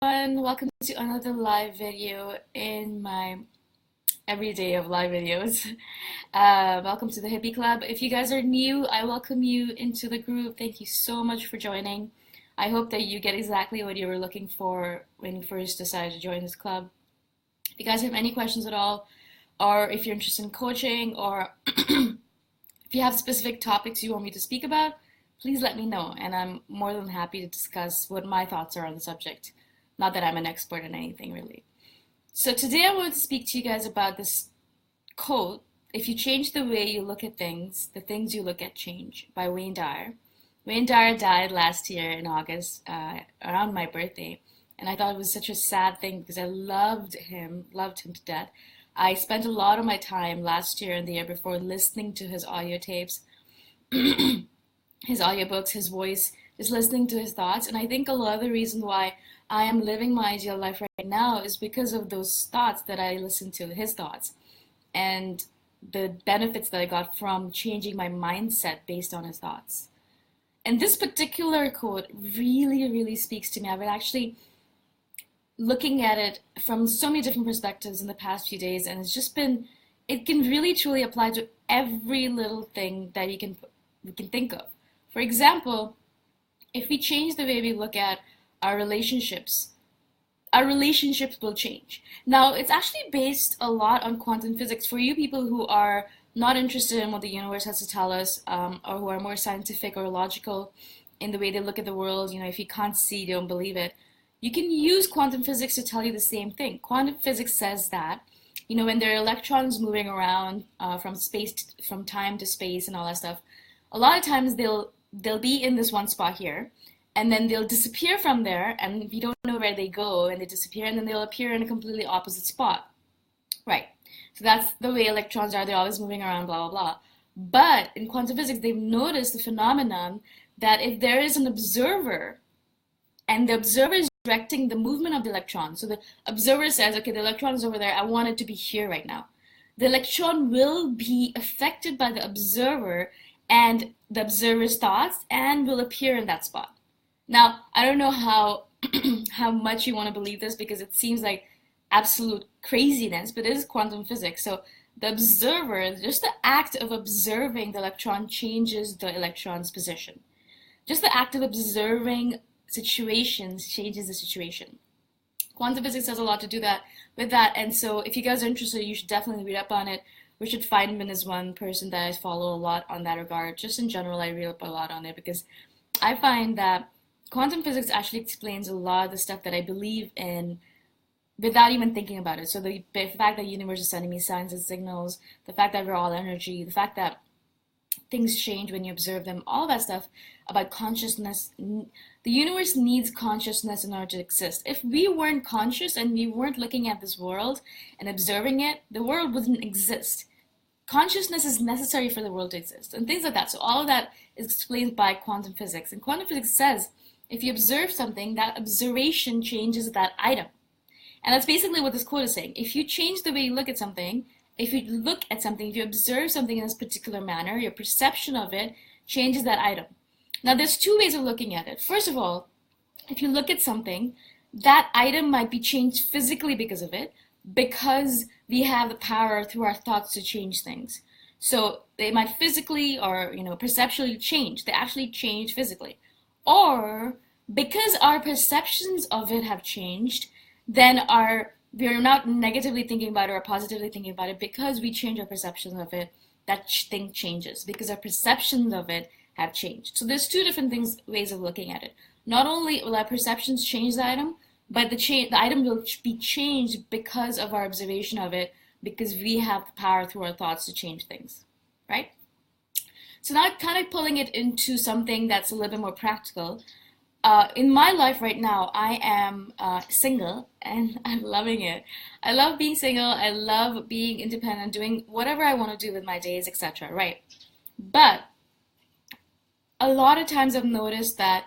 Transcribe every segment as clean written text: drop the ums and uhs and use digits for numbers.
Everyone, welcome to another live video in my everyday of live videos. Welcome to the Hippie Club. If you guys are new, I welcome you into the group. Thank you so much for joining. I hope that you get exactly what you were looking for when you first decided to join this club. If you guys have any questions at all, or if you're interested in coaching, or if you have specific topics you want me to speak about, please let me know, and I'm more than happy to discuss what my thoughts are on the subject. Not that I'm an expert in anything, really. So today I wanted to speak to you guys about this quote, "If you change the way you look at things, the things you look at change," by Wayne Dyer. Wayne Dyer died last year in August, around my birthday, and I thought it was such a sad thing because I loved him to death. I spent a lot of my time last year and the year before listening to his audio tapes, his audiobooks, his voice, just listening to his thoughts. And I think a lot of the reason why I am living my ideal life right now is because of those thoughts that I listened to, his thoughts, and the benefits that I got from changing my mindset based on his thoughts. And this particular quote really, really speaks to me. I've been actually looking at it from so many different perspectives in the past few days, and it can really truly apply to every little thing that you can think of. For example, if we change the way we look at our relationships will change. Now, it's actually based a lot on quantum physics. For you people who are not interested in what the universe has to tell us, or who are more scientific or logical in the way they look at the world, if you can't see, you don't believe it, you can use quantum physics to tell you the same thing. Quantum physics says that, when there are electrons moving around from time to space and all that stuff, a lot of times they'll be in this one spot here, and then they'll disappear from there, and you don't know where they go, and they disappear, and then they'll appear in a completely opposite spot. Right. So that's the way electrons are. They're always moving around, blah, blah, blah. But in quantum physics, they've noticed the phenomenon that if there is an observer, and the observer is directing the movement of the electron, so the observer says, okay, the electron is over there, I want it to be here right now. The electron will be affected by the observer and the observer's thoughts, and will appear in that spot. Now, I don't know how how much you want to believe this, because it seems like absolute craziness, but it is quantum physics. So the observer, just the act of observing the electron changes the electron's position. Just the act of observing situations changes the situation. Quantum physics has a lot to do with that, and so if you guys are interested, you should definitely read up on it. Richard Feynman is one person that I follow a lot on that regard. Just in general, I read up a lot on it because I find that quantum physics actually explains a lot of the stuff that I believe in without even thinking about it. So the fact that the universe is sending me signs and signals, the fact that we're all energy, the fact that things change when you observe them, all that stuff about consciousness. The universe needs consciousness in order to exist. If we weren't conscious and we weren't looking at this world and observing it, the world wouldn't exist. Consciousness is necessary for the world to exist, and things like that. So all of that is explained by quantum physics. And quantum physics says if you observe something, that observation changes that item. And that's basically what this quote is saying. If you change the way you look at something, if you observe something in this particular manner, your perception of it changes that item. Now, there's two ways of looking at it. First of all, if you look at something, that item might be changed physically because of it, because we have the power through our thoughts to change things. So they might physically or perceptually change. They actually change physically. Or because our perceptions of it have changed, then we're not negatively thinking about it or positively thinking about it. Because we change our perceptions of it, that thing changes because our perceptions of it have changed. So there's two different ways of looking at it. Not only will our perceptions change the item, but the item will be changed because of our observation of it, because we have the power through our thoughts to change things, right? So now kind of pulling it into something that's a little bit more practical. In my life right now, I am single, and I'm loving it. I love being single. I love being independent, doing whatever I want to do with my days, etc. Right? But a lot of times I've noticed that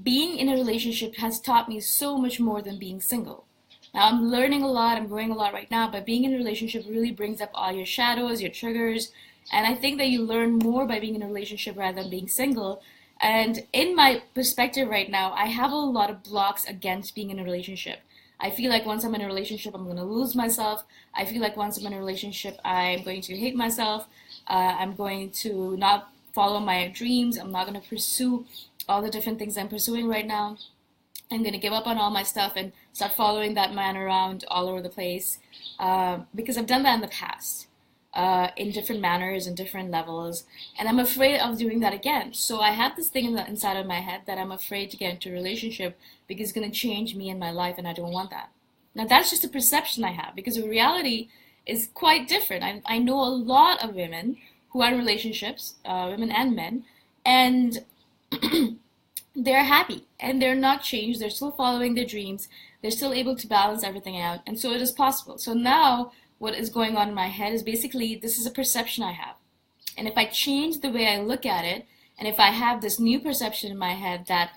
being in a relationship has taught me so much more than being single. Now, I'm learning a lot, I'm growing a lot right now, but being in a relationship really brings up all your shadows, your triggers, and I think that you learn more by being in a relationship rather than being single. And in my perspective right now, I have a lot of blocks against being in a relationship. I feel like once I'm in a relationship, I'm going to lose myself. I feel like once I'm in a relationship, I'm going to hate myself. I'm going to not follow my dreams. I'm not going to pursue all the different things I'm pursuing right now. I'm going to give up on all my stuff and start following that man around all over the place because I've done that in the past in different manners and different levels. And I'm afraid of doing that again. So I have this thing inside of my head that I'm afraid to get into a relationship because it's going to change me and my life, and I don't want that. Now, that's just a perception I have because the reality is quite different. I know a lot of women who are in relationships, women and men, and they're happy and they're not changed. They're still following their dreams. They're still able to balance everything out. And so it is possible. So now what is going on in my head is basically this is a perception I have. And if I change the way I look at it, and if I have this new perception in my head that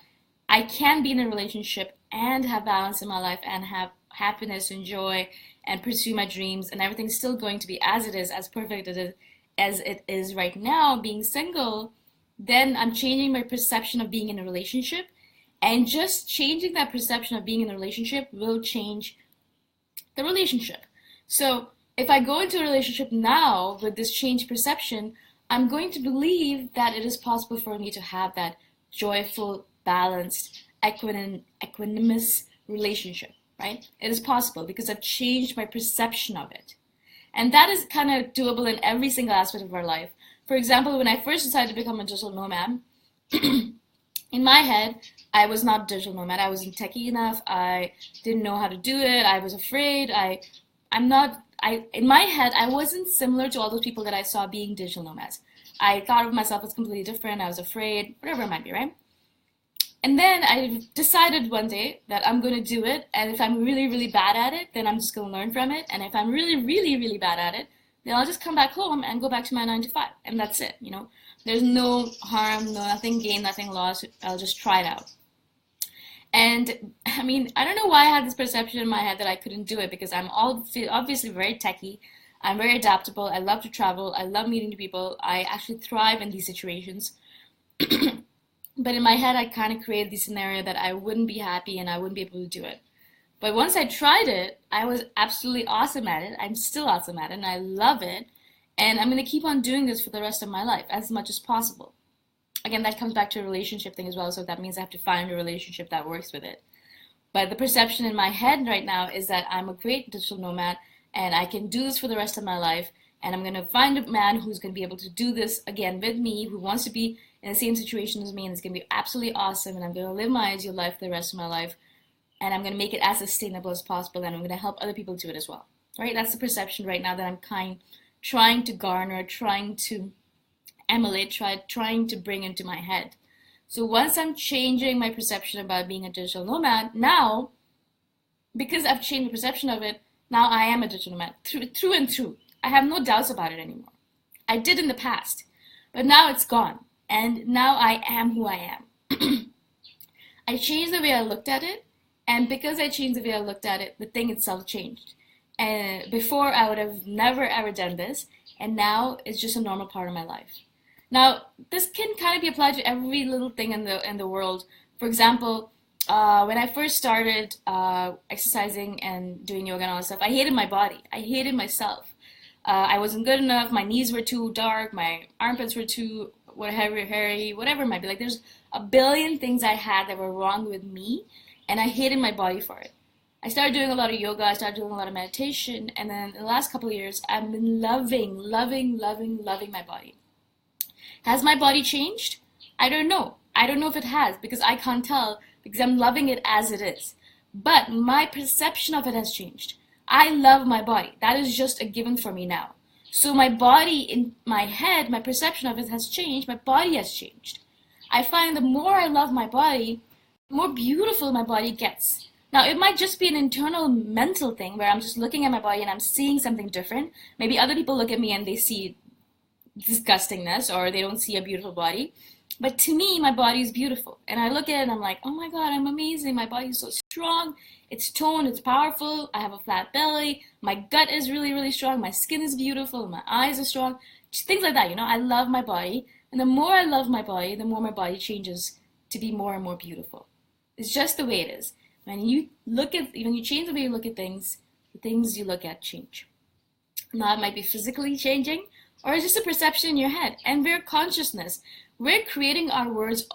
I can be in a relationship and have balance in my life and have happiness and joy and pursue my dreams and everything's still going to be as it is, as perfect as it is right now, being single, then I'm changing my perception of being in a relationship. And just changing that perception of being in a relationship will change the relationship. So if I go into a relationship now with this changed perception, I'm going to believe that it is possible for me to have that joyful, balanced, equanimous relationship, right? It is possible because I've changed my perception of it. And that is kind of doable in every single aspect of our life. For example, when I first decided to become a digital nomad, in my head, I was not a digital nomad. I wasn't techie enough. I didn't know how to do it. I was afraid. In my head, I wasn't similar to all those people that I saw being digital nomads. I thought of myself as completely different. I was afraid, whatever it might be, right? And then I decided one day that I'm going to do it. And if I'm really, really bad at it, then I'm just going to learn from it. And if I'm really, really, really bad at it, then I'll just come back home and go back to my 9 to 5. And that's it, you know. There's no harm, no nothing gained, nothing lost. I'll just try it out. And I mean, I don't know why I had this perception in my head that I couldn't do it because I'm obviously very techy. I'm very adaptable. I love to travel. I love meeting new people. I actually thrive in these situations. But in my head, I kind of created the scenario that I wouldn't be happy and I wouldn't be able to do it. But once I tried it, I was absolutely awesome at it. I'm still awesome at it and I love it. And I'm going to keep on doing this for the rest of my life as much as possible. Again, that comes back to a relationship thing as well. So that means I have to find a relationship that works with it. But the perception in my head right now is that I'm a great digital nomad and I can do this for the rest of my life. And I'm going to find a man who's going to be able to do this again with me, who wants to be in the same situation as me. And it's going to be absolutely awesome. And I'm going to live my ideal life for the rest of my life. And I'm going to make it as sustainable as possible. And I'm going to help other people do it as well. Right? That's the perception right now that I'm trying to garner, trying to emulate, trying to bring into my head. So once I'm changing my perception about being a digital nomad, now, because I've changed the perception of it, now I am a digital nomad, through and through. I have no doubts about it anymore. I did in the past, but now it's gone. And now I am who I am. I changed the way I looked at it, and because I changed the way I looked at it, the thing itself changed. And before I would have never ever done this, and now it's just a normal part of my life. Now, this can kind of be applied to every little thing in the world. For example, when I first started exercising and doing yoga and all that stuff, I hated my body. I hated myself. I wasn't good enough. My knees were too dark. My armpits were too hairy, whatever it might be. Like there's a billion things I had that were wrong with me, and I hated my body for it. I started doing a lot of yoga. I started doing a lot of meditation, and then in the last couple of years, I've been loving my body. Has my body changed? I don't know. I don't know if it has because I can't tell because I'm loving it as it is. But my perception of it has changed. I love my body. That is just a given for me now. So my body in my head, my perception of it has changed. My body has changed. I find the more I love my body, the more beautiful my body gets. Now, it might just be an internal mental thing where I'm just looking at my body and I'm seeing something different. Maybe other people look at me and they see disgustingness or they don't see a beautiful body. But to me, my body is beautiful. And I look at it and I'm like, oh my God, I'm amazing. My body is so strong. It's toned, it's powerful. I have a flat belly. My gut is really, really strong. My skin is beautiful. My eyes are strong. Just things like that, you know. I love my body. And the more I love my body, the more my body changes to be more and more beautiful. It's just the way it is. When you change the way you look at things, the things you look at change. Now it might be physically changing, or it's just a perception in your head. And we're consciousness. We're creating our worlds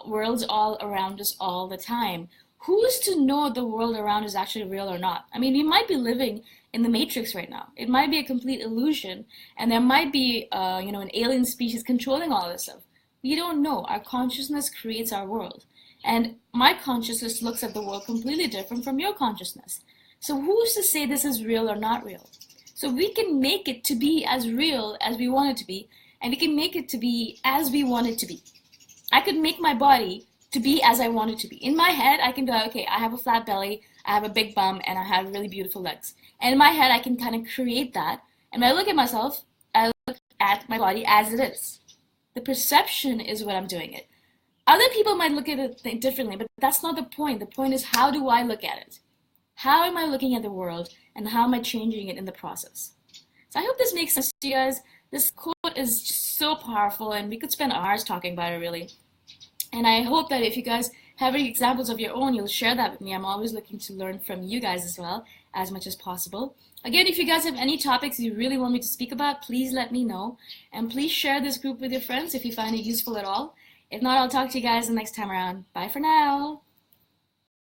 all around us all the time. Who's to know the world around is actually real or not? I mean, we might be living in the Matrix right now. It might be a complete illusion, and there might be, an alien species controlling all this stuff. We don't know. Our consciousness creates our world. And my consciousness looks at the world completely different from your consciousness. So who's to say this is real or not real? So we can make it to be as real as we want it to be, and we can make it to be as we want it to be. I could make my body to be as I want it to be. In my head, I can be like, okay, I have a flat belly, I have a big bum, and I have really beautiful legs. And in my head, I can kind of create that. And when I look at myself, I look at my body as it is. The perception is what I'm doing it. Other people might look at it differently, but that's not the point. The point is, how do I look at it? How am I looking at the world, and how am I changing it in the process? So I hope this makes sense to you guys. This quote is just so powerful, and we could spend hours talking about it, really. And I hope that if you guys have any examples of your own, you'll share that with me. I'm always looking to learn from you guys as well, as much as possible. Again, if you guys have any topics you really want me to speak about, please let me know. And please share this group with your friends if you find it useful at all. If not, I'll talk to you guys the next time around. Bye for now.